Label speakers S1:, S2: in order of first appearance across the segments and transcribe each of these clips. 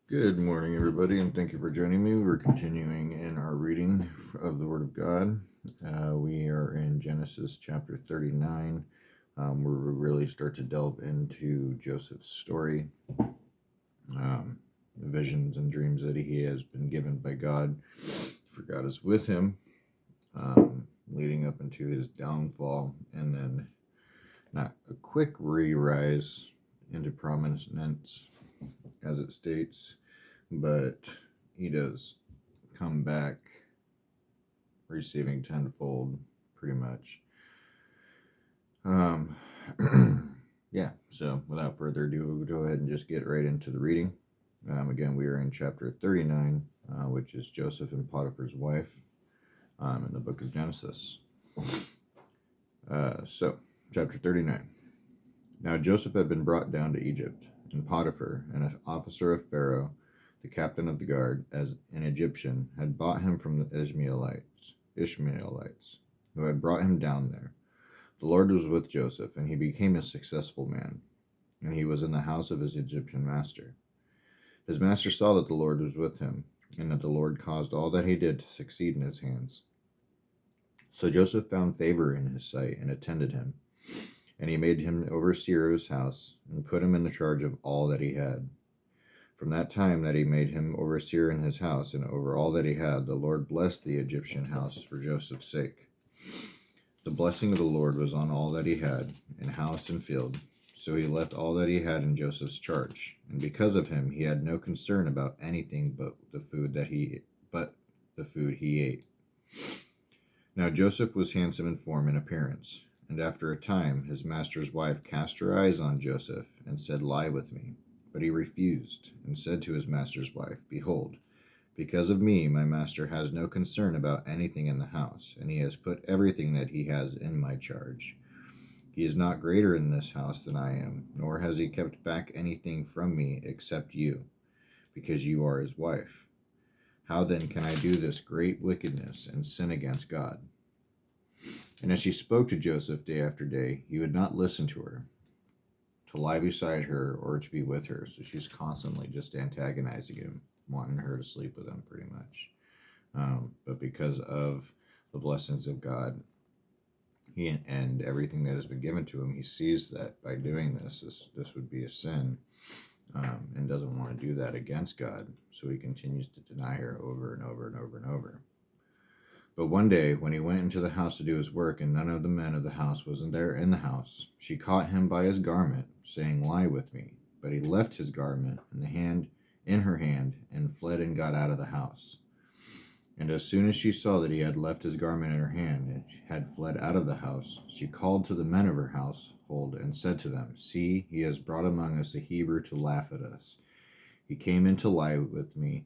S1: Good morning, everybody, and thank you for joining me. We're continuing in our reading of the Word of God. We are in Genesis chapter 39, where we really start to delve into Joseph's story, the visions and dreams that he has been given by God, for God is with him, leading up into his downfall, and then not a quick re-rise into prominence, as it states, but he does come back receiving tenfold, pretty much. Yeah, so without further ado, we'll go ahead and just get right into the reading. Again, we are in chapter 39, which is Joseph and Potiphar's wife, in the book of Genesis. Chapter 39. Now Joseph had been brought down to Egypt, and Potiphar, an officer of Pharaoh, the captain of the guard, as an Egyptian, had bought him from the Ishmaelites, who had brought him down there. The Lord was with Joseph, and he became a successful man, and he was in the house of his Egyptian master. His master saw that the Lord was with him, and that the Lord caused all that he did to succeed in his hands. So Joseph found favor in his sight and attended him, and he made him overseer of his house, and put him in the charge of all that he had. From that time that he made him overseer in his house and over all that he had, the Lord blessed the Egyptian house for Joseph's sake. The blessing of the Lord was on all that he had, in house and field. So he left all that he had in Joseph's charge, and because of him he had no concern about anything but the food he ate. Now Joseph was handsome in form and appearance, and after a time his master's wife cast her eyes on Joseph and said, "Lie with me." But he refused, and said to his master's wife, "Behold, because of me my master has no concern about anything in the house, and he has put everything that he has in my charge. He is not greater in this house than I am, nor has he kept back anything from me except you, because you are his wife. How then can I do this great wickedness and sin against God?" And as she spoke to Joseph day after day, he would not listen to her, to lie beside her or to be with her. So she's constantly just antagonizing him, wanting her to sleep with him, pretty much. But because of the blessings of God, and everything that has been given to him, he sees that by doing this would be a sin, and doesn't want to do that against God. So he continues to deny her over and over and over and over. But one day, when he went into the house to do his work, and none of the men of the house wasn't there in the house, she caught him by his garment, saying, "Lie with me." But he left his garment in her hand, and fled and got out of the house. And as soon as she saw that he had left his garment in her hand, and had fled out of the house, she called to the men of her household, and said to them, "See, he has brought among us a Hebrew to laugh at us. He came in to lie with me,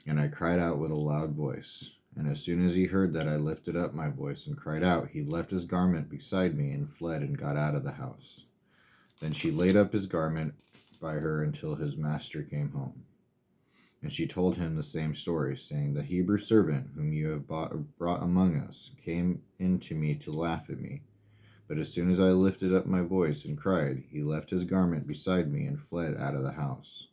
S1: and I cried out with a loud voice. And as soon as he heard that I lifted up my voice and cried out, he left his garment beside me and fled and got out of the house." Then she laid up his garment by her until his master came home. And she told him the same story, saying, "The Hebrew servant whom you have brought among us came in to me to laugh at me. But as soon as I lifted up my voice and cried, he left his garment beside me and fled out of the house."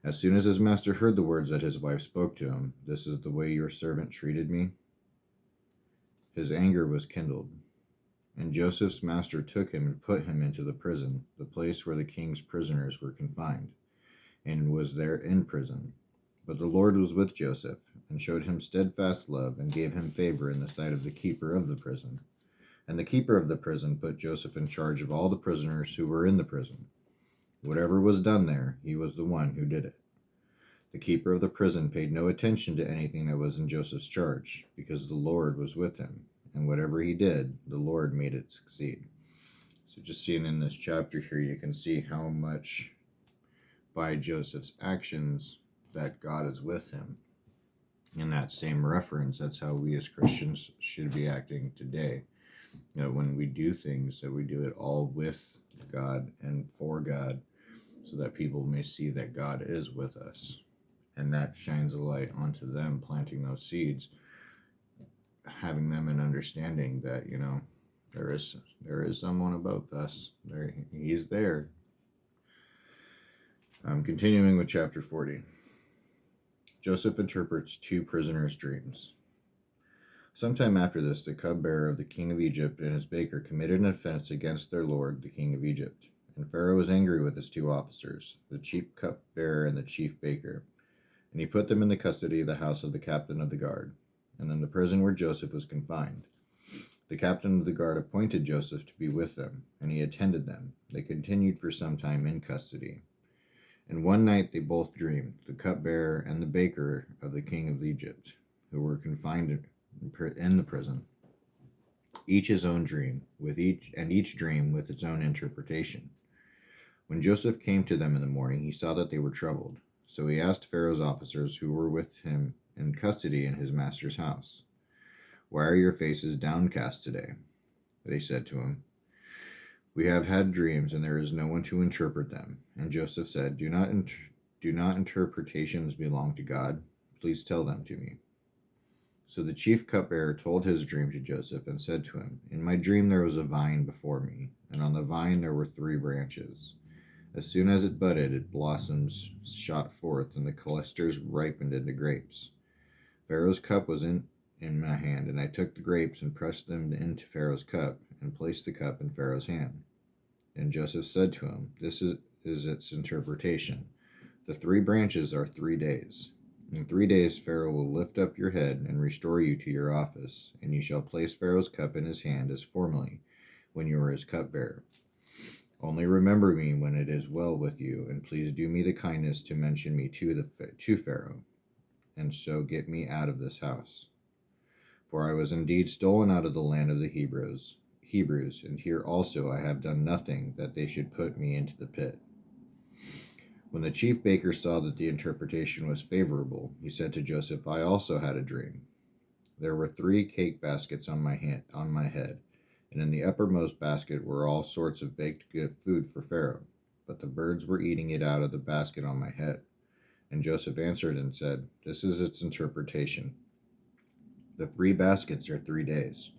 S1: As soon as his master heard the words that his wife spoke to him, "This is the way your servant treated me," his anger was kindled. And Joseph's master took him and put him into the prison, the place where the king's prisoners were confined, and was there in prison. But the Lord was with Joseph, and showed him steadfast love, and gave him favor in the sight of the keeper of the prison. And the keeper of the prison put Joseph in charge of all the prisoners who were in the prison. Whatever was done there, he was the one who did it. The keeper of the prison paid no attention to anything that was in Joseph's charge, because the Lord was with him, and whatever he did, the Lord made it succeed. So just seeing in this chapter here, you can see how much by Joseph's actions that God is with him. In that same reference, that's how we as Christians should be acting today. When we do things, that we do it all with God and for God, so that people may see that God is with us. And that shines a light onto them, planting those seeds, having them an understanding that, there is someone above us. He's there. Continuing with chapter 40. Joseph interprets two prisoners' dreams. Sometime after this, the cupbearer of the king of Egypt and his baker committed an offense against their lord, the king of Egypt. And Pharaoh was angry with his two officers, the chief cupbearer and the chief baker. And he put them in the custody of the house of the captain of the guard, and in the prison where Joseph was confined. The captain of the guard appointed Joseph to be with them, and he attended them. They continued for some time in custody. And one night they both dreamed, the cupbearer and the baker of the king of Egypt, who were confined in the prison, each his own dream, each dream with its own interpretation. When Joseph came to them in the morning, he saw that they were troubled. So he asked Pharaoh's officers who were with him in custody in his master's house, "Why are your faces downcast today?" They said to him, "We have had dreams, and there is no one to interpret them." And Joseph said, Do not interpretations belong to God? Please tell them to me." So the chief cupbearer told his dream to Joseph and said to him, "In my dream there was a vine before me, and on the vine there were 3 branches. As soon as it budded, its blossoms shot forth, and the clusters ripened into grapes. Pharaoh's cup was in my hand, and I took the grapes and pressed them into Pharaoh's cup, and placed the cup in Pharaoh's hand." And Joseph said to him, "This is its interpretation. The 3 branches are 3 days. In 3 days Pharaoh will lift up your head and restore you to your office, and you shall place Pharaoh's cup in his hand as formerly, when you were his cupbearer. Only remember me when it is well with you, and please do me the kindness to mention me to Pharaoh, and so get me out of this house. For I was indeed stolen out of the land of the Hebrews, and here also I have done nothing that they should put me into the pit." When the chief baker saw that the interpretation was favorable, he said to Joseph, "I also had a dream. There were 3 cake baskets on my head, and in the uppermost basket were all sorts of baked good food for Pharaoh, but the birds were eating it out of the basket on my head." And Joseph answered and said, "This is its interpretation. The 3 baskets are 3 days.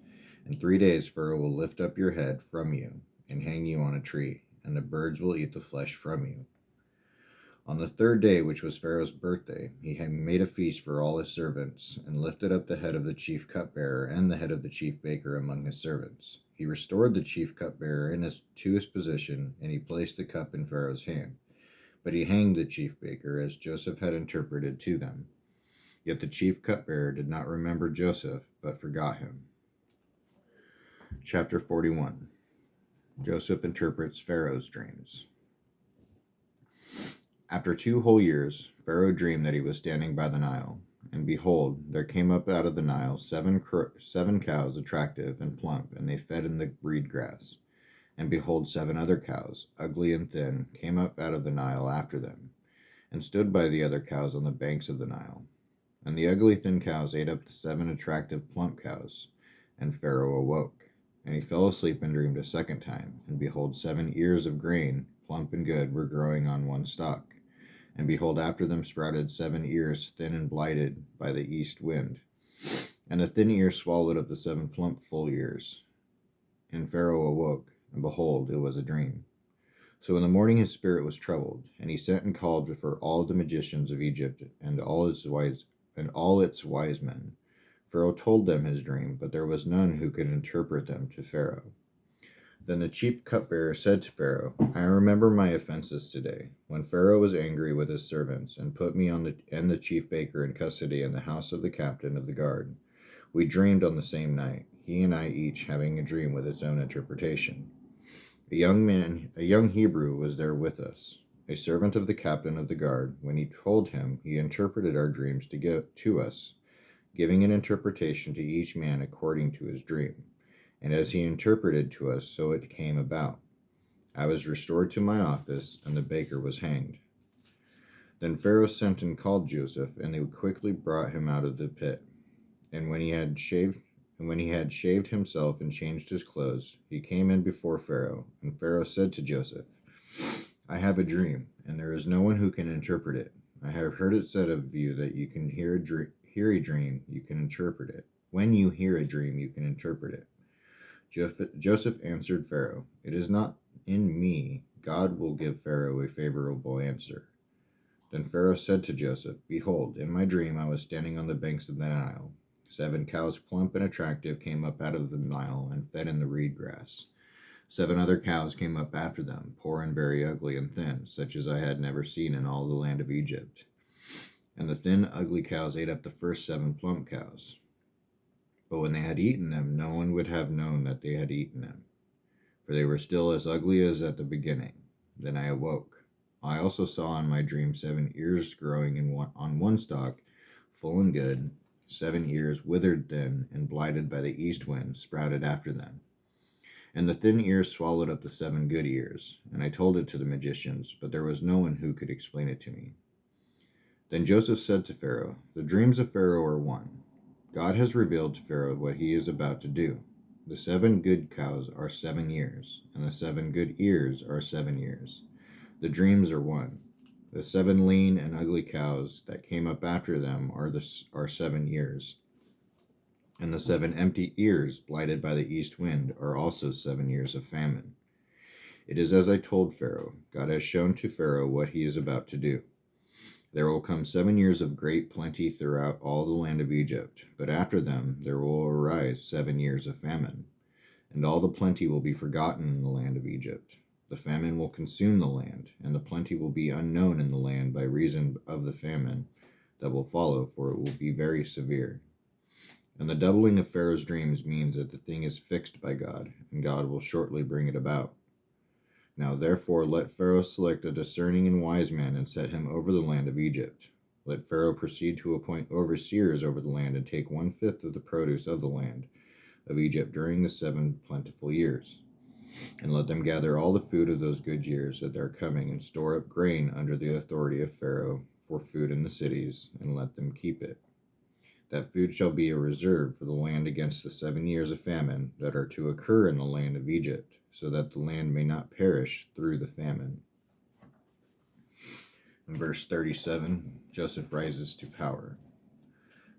S1: In 3 days Pharaoh will lift up your head from you and hang you on a tree, and the birds will eat the flesh from you." On the 3rd day, which was Pharaoh's birthday, he had made a feast for all his servants, and lifted up the head of the chief cupbearer and the head of the chief baker among his servants. He restored the chief cupbearer to his position, and he placed the cup in Pharaoh's hand. But he hanged the chief baker, as Joseph had interpreted to them. Yet the chief cupbearer did not remember Joseph, but forgot him. Chapter 41. Joseph interprets Pharaoh's dreams. After 2 whole years, Pharaoh dreamed that he was standing by the Nile, and behold, there came up out of the Nile 7 cows, attractive and plump, and they fed in the reed grass. And behold, 7 other cows, ugly and thin, came up out of the Nile after them, and stood by the other cows on the banks of the Nile. And the ugly thin cows ate up the 7 attractive plump cows. And Pharaoh awoke, and he fell asleep and dreamed a second time. And behold, 7 ears of grain, plump and good, were growing on one stalk. And behold, after them sprouted 7 ears, thin and blighted by the east wind. And the thin ears swallowed up the 7 plump full ears. And Pharaoh awoke, and behold, it was a dream. So in the morning his spirit was troubled, and he sent and called for all the magicians of Egypt and all its wise men. Pharaoh told them his dream, but there was none who could interpret them to Pharaoh. Then the chief cupbearer said to Pharaoh, "I remember my offenses today, when Pharaoh was angry with his servants, and put me and the chief baker in custody in the house of the captain of the guard. We dreamed on the same night, he and I each having a dream with its own interpretation. A young Hebrew was there with us, a servant of the captain of the guard. When he told him, he interpreted our dreams to us, giving an interpretation to each man according to his dream. And as he interpreted to us, so it came about. I was restored to my office, and the baker was hanged." Then Pharaoh sent and called Joseph, and they quickly brought him out of the pit. And when he had shaved himself and changed his clothes, he came in before Pharaoh. And Pharaoh said to Joseph, "I have a dream, and there is no one who can interpret it. I have heard it said of you that you can hear a dream, you can interpret it. When you hear a dream, you can interpret it." Joseph answered Pharaoh, "It is not in me. God will give Pharaoh a favorable answer. Then Pharaoh said to Joseph, Behold, in my dream I was standing on the banks of the Nile. 7 cows, plump and attractive, came up out of the Nile and fed in the reed grass. 7 other cows came up after them, poor and very ugly and thin, such as I had never seen in all the land of Egypt. And the thin, ugly cows ate up the first 7 plump cows. But when they had eaten them, no one would have known that they had eaten them, for they were still as ugly as at the beginning. Then I awoke. I also saw in my dream 7 ears growing on one stalk, full and good. 7 ears, withered, thin, and blighted by the east wind, sprouted after them. And the thin ears swallowed up the 7 good ears. And I told it to the magicians, but there was no one who could explain it to me. Then Joseph said to Pharaoh, The dreams of Pharaoh are one. God has revealed to Pharaoh what he is about to do. The 7 good cows are 7 years, and the 7 good ears are 7 years. The dreams are one. The 7 lean and ugly cows that came up after them are 7 years. And the 7 empty ears, blighted by the east wind, are also 7 years of famine. It is as I told Pharaoh. God has shown to Pharaoh what he is about to do. There will come 7 years of great plenty throughout all the land of Egypt, but after them there will arise 7 years of famine, and all the plenty will be forgotten in the land of Egypt. The famine will consume the land, and the plenty will be unknown in the land by reason of the famine that will follow, for it will be very severe. And the doubling of Pharaoh's dreams means that the thing is fixed by God, and God will shortly bring it about. Now therefore let Pharaoh select a discerning and wise man and set him over the land of Egypt. Let Pharaoh proceed to appoint overseers over the land and take 1/5 of the produce of the land of Egypt during the 7 plentiful years. And let them gather all the food of those good years that are coming and store up grain under the authority of Pharaoh for food in the cities, and let them keep it. That food shall be a reserve for the land against the 7 years of famine that are to occur in the land of Egypt, so that the land may not perish through the famine. In verse 37, Joseph rises to power.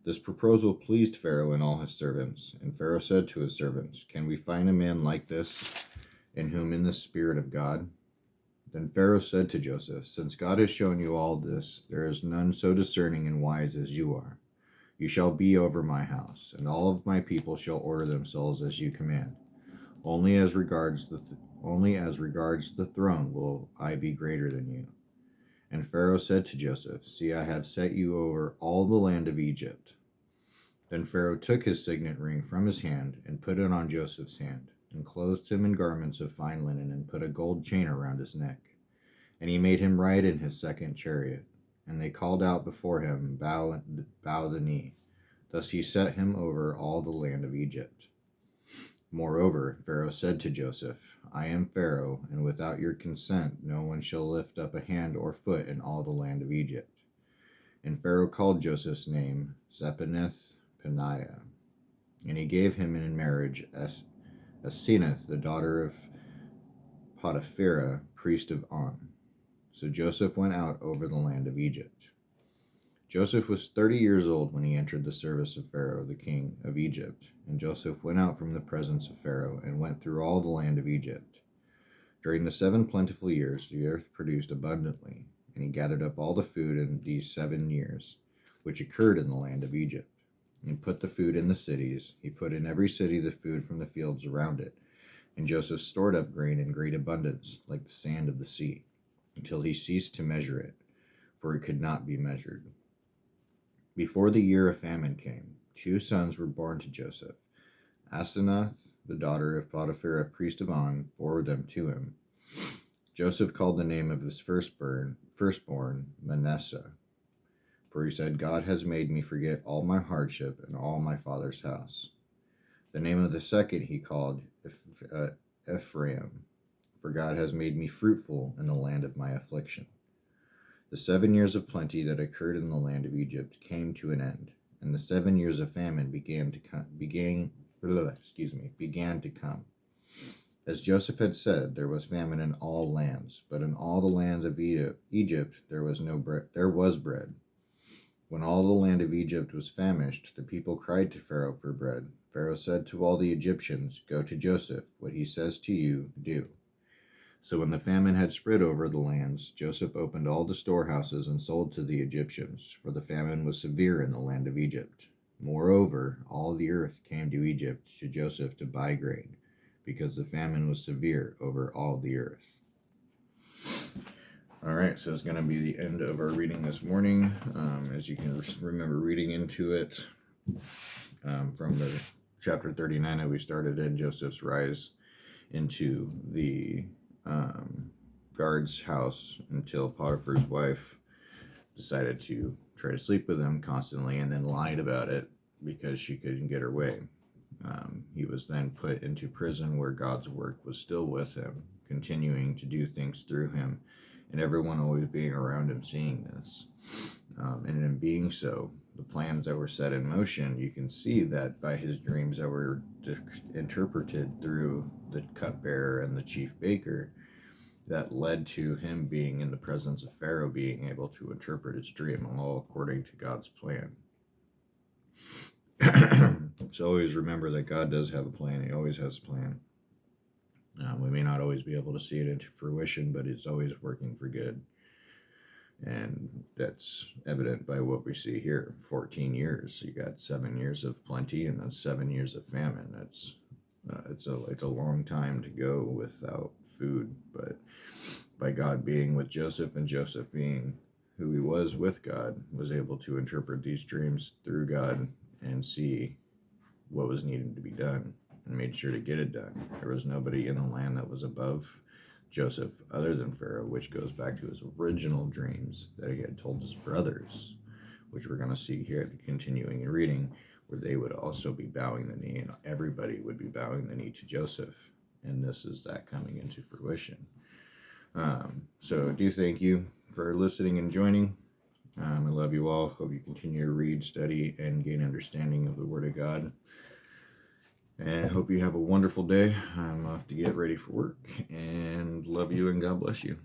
S1: This proposal pleased Pharaoh and all his servants, and Pharaoh said to his servants, Can we find a man like this, in whom is the Spirit of God? Then Pharaoh said to Joseph, Since God has shown you all this, there is none so discerning and wise as you are. You shall be over my house, and all of my people shall order themselves as you command. Only as regards the throne will I be greater than you. And Pharaoh said to Joseph, See, I have set you over all the land of Egypt. Then Pharaoh took his signet ring from his hand and put it on Joseph's hand, and clothed him in garments of fine linen, and put a gold chain around his neck. And he made him ride in his second chariot. And they called out before him, Bow the knee. Thus he set him over all the land of Egypt. Moreover, Pharaoh said to Joseph, I am Pharaoh, and without your consent no one shall lift up a hand or foot in all the land of Egypt. And Pharaoh called Joseph's name Zaphenath-Paneah, and he gave him in marriage Asenath, the daughter of Potiphera, priest of On. So Joseph went out over the land of Egypt. Joseph was 30 years old when he entered the service of Pharaoh, the king of Egypt. And Joseph went out from the presence of Pharaoh and went through all the land of Egypt. During the 7 plentiful years, the earth produced abundantly, and he gathered up all the food in these 7 years, which occurred in the land of Egypt. And he put the food in the cities. He put in every city the food from the fields around it. And Joseph stored up grain in great abundance, like the sand of the sea, until he ceased to measure it, for it could not be measured. Before the year of famine came, 2 sons were born to Joseph. Asenath, the daughter of Potiphera, priest of On, bore them to him. Joseph called the name of his firstborn Manasseh, for he said, God has made me forget all my hardship and all my father's house. The name of the second he called Ephraim, for God has made me fruitful in the land of my affliction. The 7 years of plenty that occurred in the land of Egypt came to an end, and the 7 years of famine began to come. As Joseph had said, there was famine in all lands, but in all the lands of Egypt there was bread. When all the land of Egypt was famished, the people cried to Pharaoh for bread. Pharaoh said to all the Egyptians, Go to Joseph, what he says to you, do. So when the famine had spread over the lands, Joseph opened all the storehouses and sold to the Egyptians, for the famine was severe in the land of Egypt. Moreover, all the earth came to Egypt to Joseph to buy grain, because the famine was severe over all the earth. All right, so it's going to be the end of our reading this morning. As you can remember reading into it from the chapter 39 that we started in, Joseph's rise into the guard's house until Potiphar's wife decided to try to sleep with him constantly and then lied about it because she couldn't get her way. He was then put into prison where God's work was still with him, continuing to do things through him, and everyone always being around him seeing this. And in being so, the plans that were set in motion, you can see that by his dreams that were interpreted through the cupbearer and the chief baker, that led to him being in the presence of Pharaoh, being able to interpret his dream, all according to God's plan. So always remember that God does have a plan. He always has a plan. We may not always be able to see it into fruition, but it's always working for good. And that's evident by what we see here. 14 years. You got 7 years of plenty and then 7 years of famine. It's a long time to go without food, but by God being with Joseph and Joseph being who he was with God, was able to interpret these dreams through God and see what was needed to be done and made sure to get it done. There was nobody in the land that was above Joseph other than Pharaoh, which goes back to his original dreams that he had told his brothers, which we're going to see here at the continuing reading, where they would also be bowing the knee and everybody would be bowing the knee to Joseph. And this is that coming into fruition. So do thank you for listening and joining. I love you all. Hope you continue to read, study, and gain understanding of the Word of God. And hope you have a wonderful day. I'm off to get ready for work. And love you and God bless you.